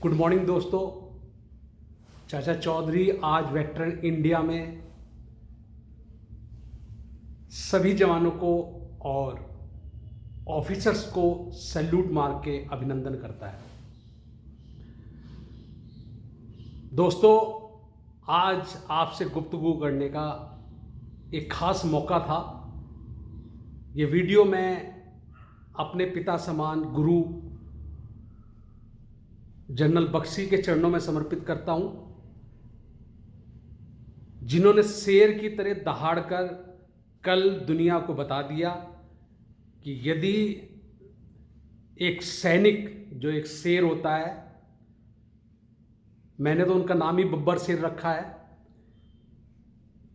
Good morning दोस्तों। चाचा चौधरी आज वेटरन इंडिया में सभी जवानों को और ऑफिसर्स को सैल्यूट मार के अभिनंदन करता है। दोस्तों, आज आपसे गुफ्तगू करने का एक खास मौका था। ये वीडियो मैं अपने पिता समान गुरु जनरल बख्शी के चरणों में समर्पित करता हूं, जिन्होंने शेर की तरह दहाड़कर कल दुनिया को बता दिया कि यदि एक सैनिक जो एक शेर होता है, मैंने तो उनका नाम ही बब्बर शेर रखा है,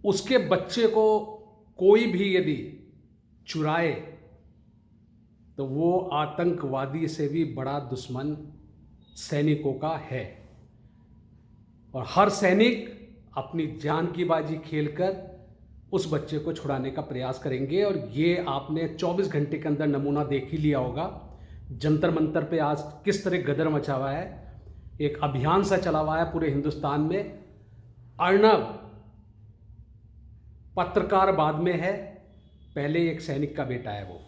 उसके बच्चे को कोई भी यदि चुराए तो वो आतंकवादी से भी बड़ा दुश्मन सैनिकों का है। और हर सैनिक अपनी जान की बाजी खेलकर उस बच्चे को छुड़ाने का प्रयास करेंगे। और ये आपने 24 घंटे के अंदर नमूना देख ही लिया होगा। जंतर मंतर पे आज किस तरह गदर मचा हुआ है, एक अभियान सा चला हुआ है पूरे हिंदुस्तान में। अर्नब पत्रकार बाद में है, पहले एक सैनिक का बेटा है। वो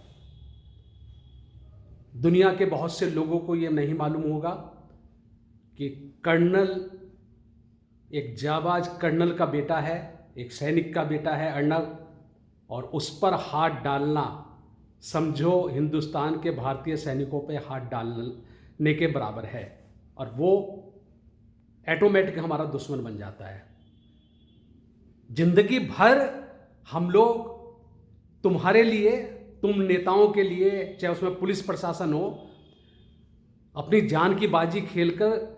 दुनिया के बहुत से लोगों को ये नहीं मालूम होगा कि कर्नल एक जाबाज कर्नल का बेटा है, एक सैनिक का बेटा है अर्नब, और उस पर हाथ डालना समझो हिंदुस्तान के भारतीय सैनिकों पे हाथ डालने के बराबर है। और वो ऑटोमेटिक हमारा दुश्मन बन जाता है। जिंदगी भर हम लोग तुम्हारे लिए, तुम नेताओं के लिए, चाहे उसमें पुलिस प्रशासन हो, अपनी जान की बाजी खेलकर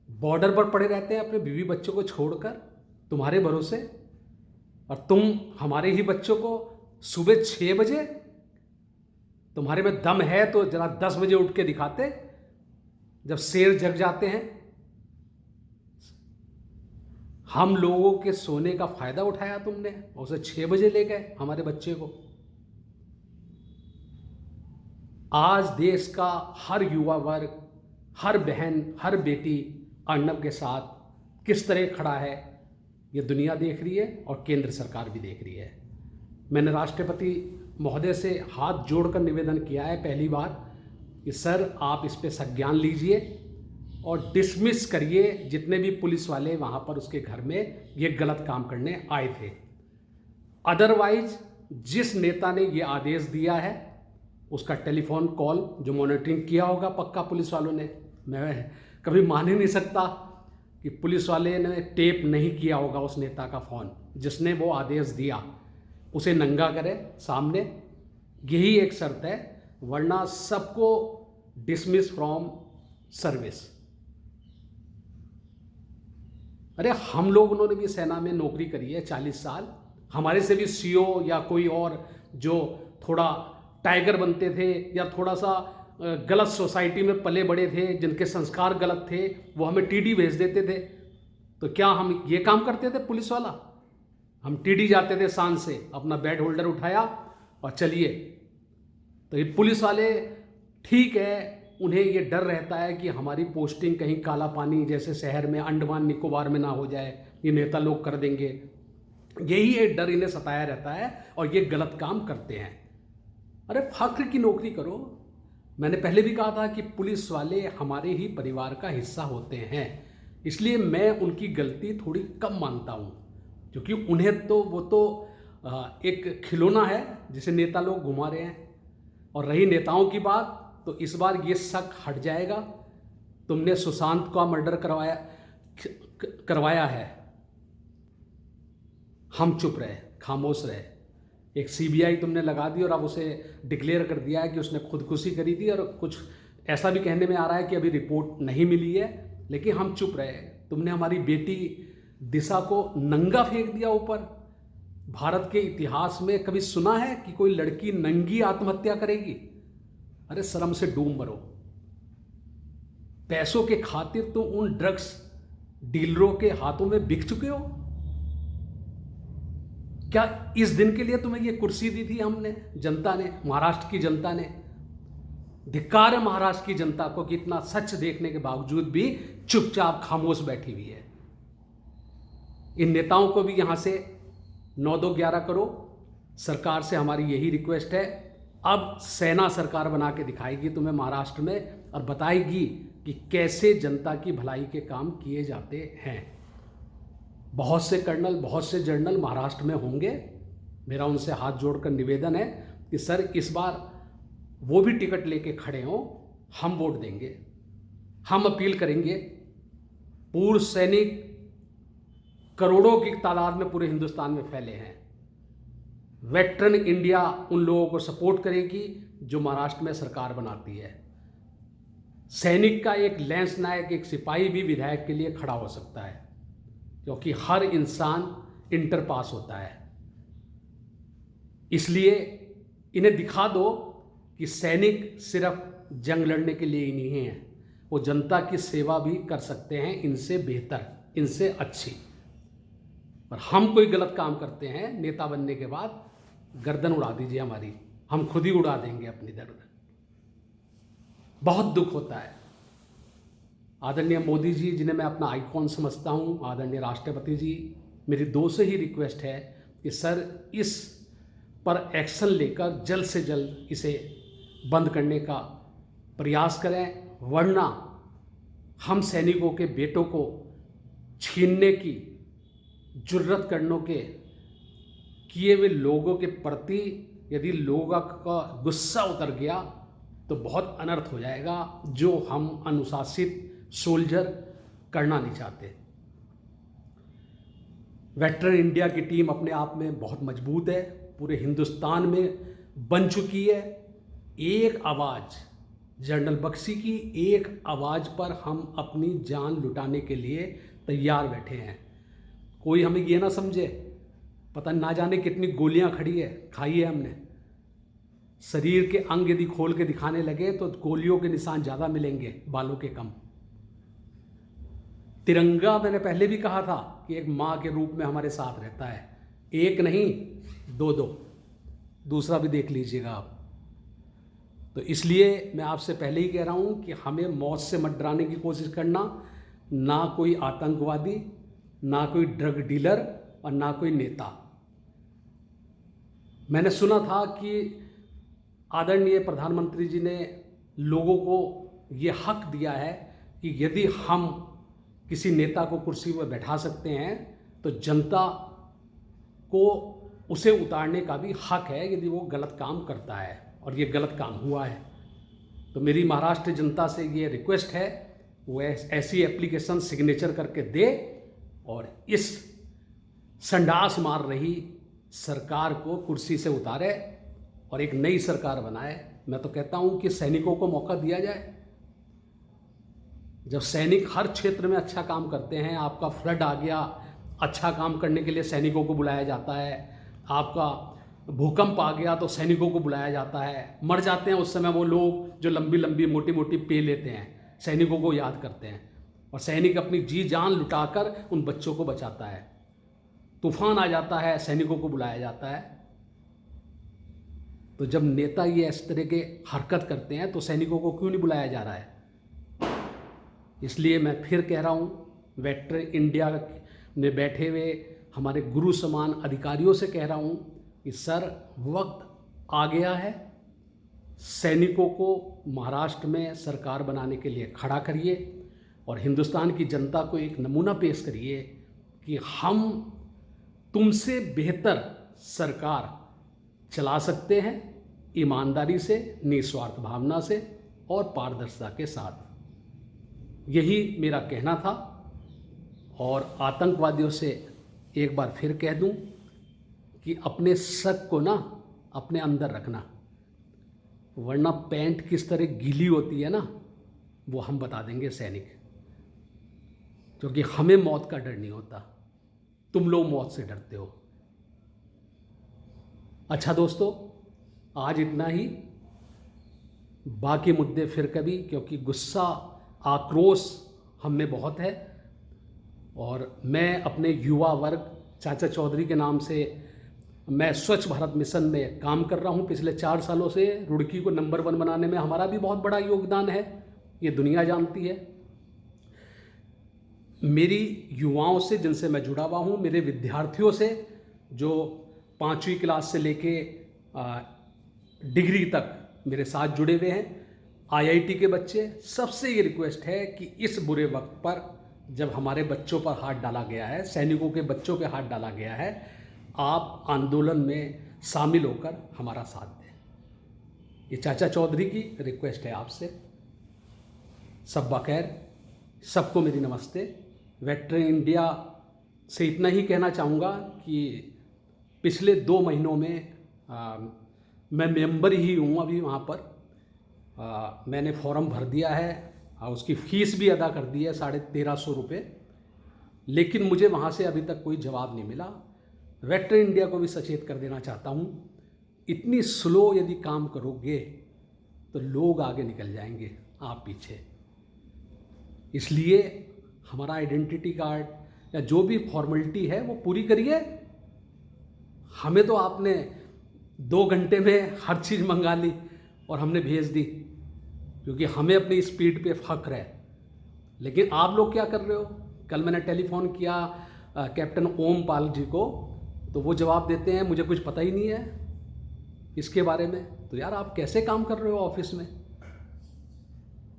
बॉर्डर पर पड़े रहते हैं अपने बीवी बच्चों को छोड़कर तुम्हारे भरोसे। और तुम हमारे ही बच्चों को सुबह 6 बजे, तुम्हारे में दम है तो जरा 10 बजे उठ के दिखाते, जब शेर जग जाते हैं। हम लोगों के सोने का फायदा उठाया तुमने, और उसे 6 बजे ले गए हमारे बच्चे को। आज देश का हर युवा वर्ग, हर बहन, हर बेटी अर्नब के साथ किस तरह खड़ा है, ये दुनिया देख रही है और केंद्र सरकार भी देख रही है। मैंने राष्ट्रपति महोदय से हाथ जोड़कर निवेदन किया है पहली बार कि सर आप इस पे संज्ञान लीजिए और डिसमिस करिए जितने भी पुलिस वाले वहाँ पर उसके घर में ये गलत काम करने आए थे। अदरवाइज जिस नेता ने ये आदेश दिया है उसका टेलीफोन कॉल जो मॉनिटरिंग किया होगा पक्का पुलिस वालों ने, मैं कभी मान ही नहीं सकता कि पुलिस वाले ने टेप नहीं किया होगा उस नेता का फ़ोन जिसने वो आदेश दिया। उसे नंगा करे सामने, यही एक शर्त है, वरना सबको डिसमिस फ्रॉम सर्विस। अरे हम लोगों ने भी सेना में नौकरी करी है 40 साल, हमारे से भी सीओ या कोई और जो थोड़ा टाइगर बनते थे या थोड़ा सा गलत सोसाइटी में पले बड़े थे, जिनके संस्कार गलत थे, वो हमें टीडी भेज देते थे। तो क्या हम ये काम करते थे पुलिस वाला? हम टीडी जाते थे शान से, अपना बेड होल्डर उठाया और चलिए। तो ये पुलिस वाले ठीक है, उन्हें ये डर रहता है कि हमारी पोस्टिंग कहीं काला पानी जैसे शहर में, अंडमान निकोबार में ना हो जाए, ये नेता लोग कर देंगे। यही एक डर इन्हें सताया रहता है और ये गलत काम करते हैं। अरे फख्र की नौकरी करो। मैंने पहले भी कहा था कि पुलिस वाले हमारे ही परिवार का हिस्सा होते हैं, इसलिए मैं उनकी गलती थोड़ी कम मानता हूँ, क्योंकि उन्हें तो वो तो एक खिलौना है जिसे नेता लोग घुमा रहे हैं। और रही नेताओं की बात, तो इस बार ये शक हट जाएगा। तुमने सुशांत का मर्डर करवाया है, हम चुप रहे, खामोश रहे। एक सीबीआई तुमने लगा दी और अब उसे डिक्लेयर कर दिया है कि उसने खुदकुशी करी थी, और कुछ ऐसा भी कहने में आ रहा है कि अभी रिपोर्ट नहीं मिली है, लेकिन हम चुप रहे। तुमने हमारी बेटी दिशा को नंगा फेंक दिया ऊपर। भारत के इतिहास में कभी सुना है कि कोई लड़की नंगी आत्महत्या करेगी? अरे शर्म से डूब मरो। पैसों के खातिर तुम उन ड्रग्स डीलरों के हाथों में बिक चुके हो। क्या इस दिन के लिए तुम्हें ये कुर्सी दी थी हमने, जनता ने, महाराष्ट्र की जनता ने? धिक्कार है महाराष्ट्र की जनता को कि इतना सच देखने के बावजूद भी चुपचाप खामोश बैठी हुई है। इन नेताओं को भी यहां से 9-2-11 करो। सरकार से हमारी यही रिक्वेस्ट है, अब सेना सरकार बना के दिखाएगी तुम्हें महाराष्ट्र में और बताएगी कि कैसे जनता की भलाई के काम किए जाते हैं। बहुत से कर्नल, बहुत से जनरल महाराष्ट्र में होंगे। मेरा उनसे हाथ जोड़कर निवेदन है कि सर इस बार वो भी टिकट लेके खड़े हों, हम वोट देंगे। हम अपील करेंगे, पूर्व सैनिक करोड़ों की तादाद में पूरे हिंदुस्तान में फैले हैं। वेटरन इंडिया उन लोगों को सपोर्ट करेगी जो महाराष्ट्र में सरकार बनाती है। सैनिक का एक लैंस नायक, एक सिपाही भी विधायक के लिए खड़ा हो सकता है, क्योंकि हर इंसान इंटर पास होता है। इसलिए इन्हें दिखा दो कि सैनिक सिर्फ जंग लड़ने के लिए ही नहीं है, वो जनता की सेवा भी कर सकते हैं, इनसे बेहतर, इनसे अच्छी। पर हम कोई गलत काम करते हैं, नेता बनने के बाद गर्दन उड़ा दीजिए हमारी, हम खुद ही उड़ा देंगे अपनी गर्दन। बहुत दुख होता है। आदरणीय मोदी जी, जिन्हें मैं अपना आइकॉन समझता हूँ, आदरणीय राष्ट्रपति जी, मेरी दो से ही रिक्वेस्ट है कि सर इस पर एक्शन लेकर जल्द से जल्द इसे बंद करने का प्रयास करें, वरना हम सैनिकों के बेटों को छीनने की जुर्रत करने के किए हुए लोगों के प्रति यदि लोगों का गुस्सा उतर गया तो बहुत अनर्थ हो जाएगा, जो हम अनुशासित सोल्जर करना नहीं चाहते। वेटरन इंडिया की टीम अपने आप में बहुत मजबूत है, पूरे हिंदुस्तान में बन चुकी है। एक आवाज़, जनरल बख्शी की एक आवाज़ पर हम अपनी जान लुटाने के लिए तैयार बैठे हैं। कोई हमें ये ना समझे, पता ना जाने कितनी गोलियां खाई है हमने। शरीर के अंग यदि खोल के दिखाने लगे तो गोलियों के निशान ज़्यादा मिलेंगे, बालों के कम। तिरंगा मैंने पहले भी कहा था कि एक माँ के रूप में हमारे साथ रहता है, एक नहीं 2-2, दूसरा भी देख लीजिएगा आप। तो इसलिए मैं आपसे पहले ही कह रहा हूँ कि हमें मौत से मत डराने की कोशिश करना। ना कोई आतंकवादी, ना कोई ड्रग डीलर और ना कोई नेता। मैंने सुना था कि आदरणीय प्रधानमंत्री जी ने लोगों को ये हक दिया है कि यदि हम किसी नेता को कुर्सी पर बैठा सकते हैं तो जनता को उसे उतारने का भी हक है यदि वो गलत काम करता है, और ये गलत काम हुआ है। तो मेरी महाराष्ट्र जनता से ये रिक्वेस्ट है, वो ऐसी एप्लीकेशन सिग्नेचर करके दे और इस संडास मार रही सरकार को कुर्सी से उतारे और एक नई सरकार बनाए। मैं तो कहता हूं कि सैनिकों को मौका दिया जाए। जब सैनिक हर क्षेत्र में अच्छा काम करते हैं, आपका फ्लड आ गया, अच्छा काम करने के लिए सैनिकों को बुलाया जाता है। आपका भूकंप आ गया तो सैनिकों को बुलाया जाता है। मर जाते हैं उस समय वो लोग जो लंबी लंबी मोटी मोटी पे लेते हैं, सैनिकों को याद करते हैं, और सैनिक अपनी जी जान लुटाकर उन बच्चों को बचाता है। तूफान आ जाता है, सैनिकों को बुलाया जाता है। तो जब नेता ये इस तरह के हरकत करते हैं तो सैनिकों को क्यों नहीं बुलाया जा रहा है? इसलिए मैं फिर कह रहा हूँ, वेटरन इंडिया में बैठे हुए हमारे गुरु समान अधिकारियों से कह रहा हूँ कि सर वक्त आ गया है, सैनिकों को महाराष्ट्र में सरकार बनाने के लिए खड़ा करिए और हिंदुस्तान की जनता को एक नमूना पेश करिए कि हम तुमसे बेहतर सरकार चला सकते हैं, ईमानदारी से, निस्वार्थ भावना से और पारदर्शिता के साथ। यही मेरा कहना था। और आतंकवादियों से एक बार फिर कह दूं कि अपने शक को ना अपने अंदर रखना, वरना पैंट किस तरह गीली होती है ना, वो हम बता देंगे सैनिक। क्योंकि हमें मौत का डर नहीं होता, तुम लोग मौत से डरते हो। अच्छा दोस्तों, आज इतना ही। बाकी मुद्दे फिर कभी, क्योंकि गुस्सा आक्रोश हम में बहुत है। और मैं अपने युवा वर्ग चाचा चौधरी के नाम से मैं स्वच्छ भारत मिशन में काम कर रहा हूँ पिछले 4 सालों से। रुड़की को नंबर 1 बनाने में हमारा भी बहुत बड़ा योगदान है, ये दुनिया जानती है। मेरी युवाओं से जिनसे मैं जुड़ा हुआ हूँ, मेरे विद्यार्थियों से जो 5वीं क्लास से लेके डिग्री तक मेरे साथ जुड़े हुए हैं, आईआईटी के बच्चे, सबसे ये रिक्वेस्ट है कि इस बुरे वक्त पर जब हमारे बच्चों पर हाथ डाला गया है, सैनिकों के बच्चों पे हाथ डाला गया है, आप आंदोलन में शामिल होकर हमारा साथ दें। ये चाचा चौधरी की रिक्वेस्ट है आपसे। सब बखैर, सबको मेरी नमस्ते। वेटरन इंडिया से इतना ही कहना चाहूँगा कि पिछले 2 महीनों में मैं मेंबर ही हूँ अभी वहाँ पर। मैंने फॉर्म भर दिया है और उसकी फ़ीस भी अदा कर दी है 1350 रुपये, लेकिन मुझे वहाँ से अभी तक कोई जवाब नहीं मिला। वेटरन इंडिया को भी सचेत कर देना चाहता हूँ, इतनी स्लो यदि काम करोगे तो लोग आगे निकल जाएंगे, आप पीछे। इसलिए हमारा आइडेंटिटी कार्ड या जो भी फॉर्मेलिटी है वो पूरी करिए। हमें तो आपने 2 घंटे में हर चीज़ मंगा ली और हमने भेज दी, क्योंकि हमें अपनी स्पीड पे फ़ख्र है। लेकिन आप लोग क्या कर रहे हो? कल मैंने टेलीफोन किया कैप्टन ओम पाल जी को, तो वो जवाब देते हैं मुझे कुछ पता ही नहीं है इसके बारे में। तो यार, आप कैसे काम कर रहे हो ऑफिस में?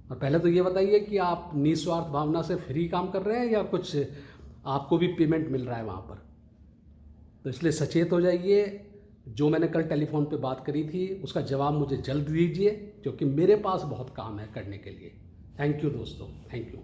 और पहले तो ये बताइए कि आप निस्वार्थ भावना से फ्री काम कर रहे हैं या कुछ आपको भी पेमेंट मिल रहा है वहाँ पर? तो इसलिए सचेत हो जाइए। जो मैंने कल टेलीफोन पे बात करी थी उसका जवाब मुझे जल्द दीजिए, क्योंकि मेरे पास बहुत काम है करने के लिए। थैंक यू दोस्तों, थैंक यू।